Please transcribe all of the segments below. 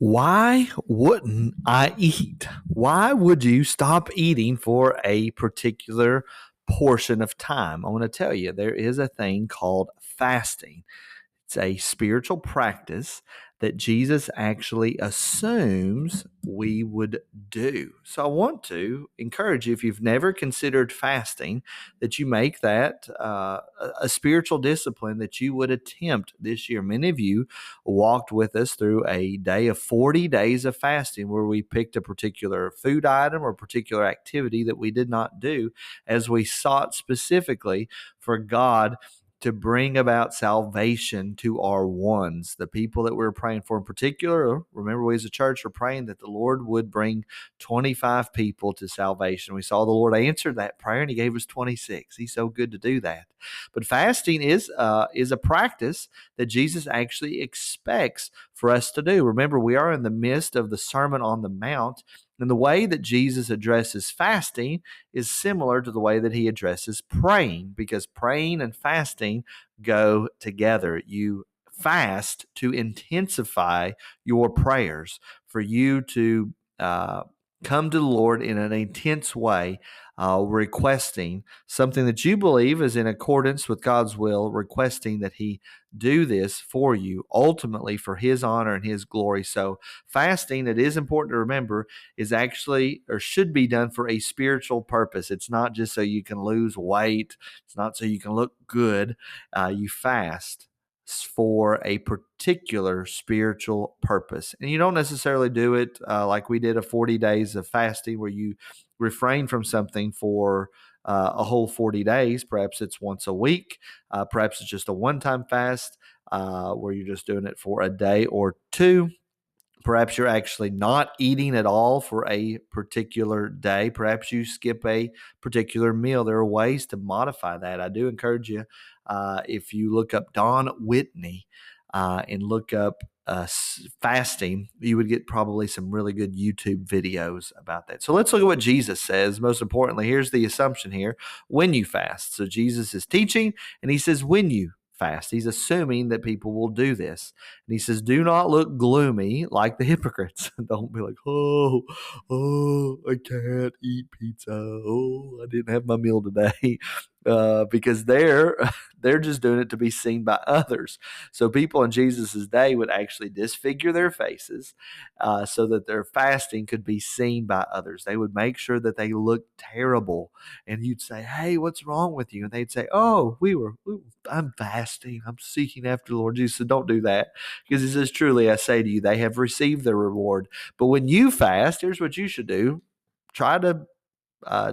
Why wouldn't I eat? Why would you stop eating for a particular portion of time? I want to tell you, there is a thing called fasting. It's a spiritual practice that Jesus actually assumes we would do. So I want to encourage you, if you've never considered fasting, that you make that a spiritual discipline that you would attempt this year. Many of you walked with us through a day of 40 days of fasting where we picked a particular food item or particular activity that we did not do as we sought specifically for God to bring about salvation to our ones, the people that we're praying for in particular. Remember, we as a church are praying that the Lord would bring 25 people to salvation. We saw the Lord answer that prayer, and He gave us 26. He's so good to do that. But fasting is a practice that Jesus actually expects for us to do. Remember, we are in the midst of the Sermon on the Mount, and the way that Jesus addresses fasting is similar to the way that He addresses praying, because praying and fasting go together. You fast to intensify your prayers, for you to come to the Lord in an intense way, requesting something that you believe is in accordance with God's will, requesting that He do this for you, ultimately for His honor and His glory. So fasting, it is important to remember, is actually, or should be done for a spiritual purpose. It's not just so you can lose weight. It's not so you can look good. You fast for a particular spiritual purpose. And you don't necessarily do it like we did a 40 days of fasting where you refrain from something for a whole 40 days. Perhaps it's once a week. Perhaps it's just a one-time fast where you're just doing it for a day or two. Perhaps you're actually not eating at all for a particular day. Perhaps you skip a particular meal. There are ways to modify that. I do encourage you, if you look up Don Whitney and look up fasting, you would get probably some really good YouTube videos about that. So let's look at what Jesus says. Most importantly, here's the assumption here: when you fast. So Jesus is teaching, and He says, when you fast. He's assuming that people will do this. And He says, do not look gloomy like the hypocrites. Don't be like, I can't eat pizza. Oh, I didn't have my meal today. Because they're just doing it to be seen by others. So people in Jesus's day would actually disfigure their faces so that their fasting could be seen by others. They would make sure that they looked terrible, and you'd say, "Hey, what's wrong with you?" And they'd say, "Oh, I'm fasting. I'm seeking after the Lord." Jesus said, "Don't do that," because He says, "Truly, I say to you, they have received their reward. But when you fast, here's what you should do: try to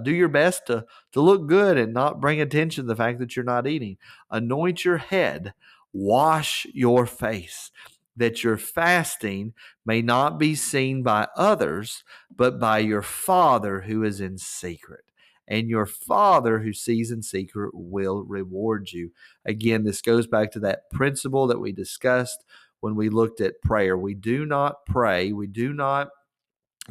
do your best to look good and not bring attention to the fact that you're not eating. Anoint your head, wash your face, that your fasting may not be seen by others, but by your Father who is in secret. And your Father who sees in secret will reward you." Again, this goes back to that principle that we discussed when we looked at prayer. We do not pray, we do not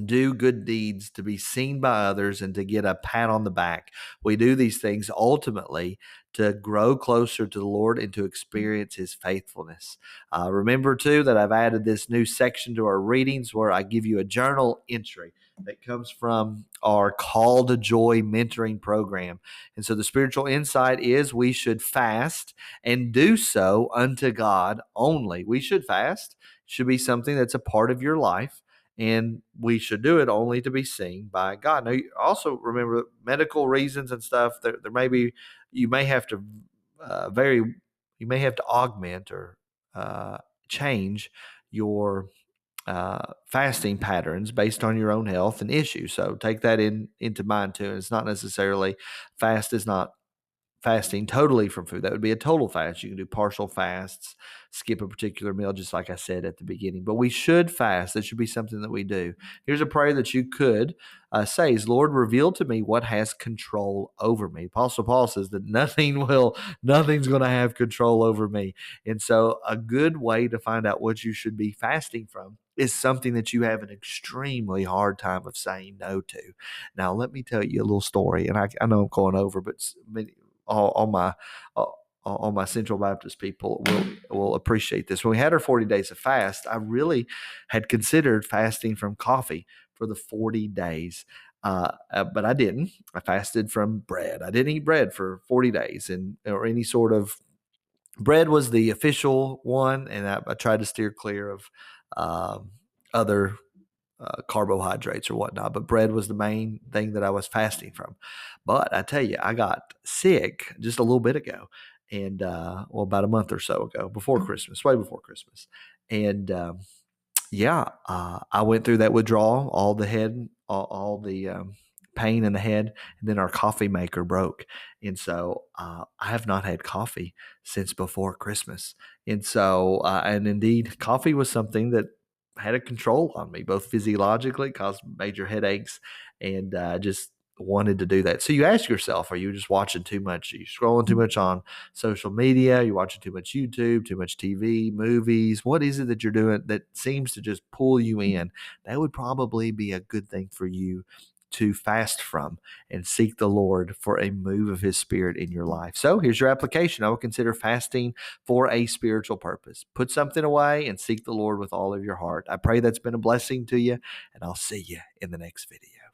do good deeds to be seen by others and to get a pat on the back. We do these things ultimately to grow closer to the Lord and to experience His faithfulness. Remember, too, that I've added this new section to our readings where I give you a journal entry that comes from our Call to Joy mentoring program. And so the spiritual insight is we should fast and do so unto God only. We should fast. It should be something that's a part of your life, and we should do it only to be seen by God. Now, you also remember medical reasons and stuff. There may be, you may have to you may have to augment or change your fasting patterns based on your own health and issues. So take that into mind too. And it's not necessarily, fast is not fasting totally from food. That would be a total fast. You can do partial fasts, skip a particular meal, just like I said at the beginning. But we should fast. That should be something that we do. Here's a prayer that you could say is, Lord, reveal to me what has control over me. Apostle Paul says that nothing's going to have control over me. And so a good way to find out what you should be fasting from is something that you have an extremely hard time of saying no to. Now, let me tell you a little story, and I know I'm going over, but all my all my Central Baptist people will appreciate this. When we had our 40 days of fast, I really had considered fasting from coffee for the 40 days. But I didn't. I fasted from bread. I didn't eat bread for 40 days, and or any sort of bread was the official one, and I tried to steer clear of other carbohydrates or whatnot. But bread was the main thing that I was fasting from. But I tell you, I got sick just a little bit ago, and about a month or so ago, before Christmas, way before Christmas, and yeah, I went through that withdrawal, all the pain in the head, and then our coffee maker broke, and so I have not had coffee since before Christmas, and so and indeed, coffee was something that had a control on me, both physiologically, caused major headaches, and just wanted to do that. So you ask yourself, are you just watching too much? Are you scrolling too much on social media? You're watching too much YouTube, too much TV, movies. What is it that you're doing that seems to just pull you in? That would probably be a good thing for you to fast from and seek the Lord for a move of his spirit in your life. So here's your application. I would consider fasting for a spiritual purpose. Put something away and seek the Lord with all of your heart. I pray that's been a blessing to you, and I'll see you in the next video.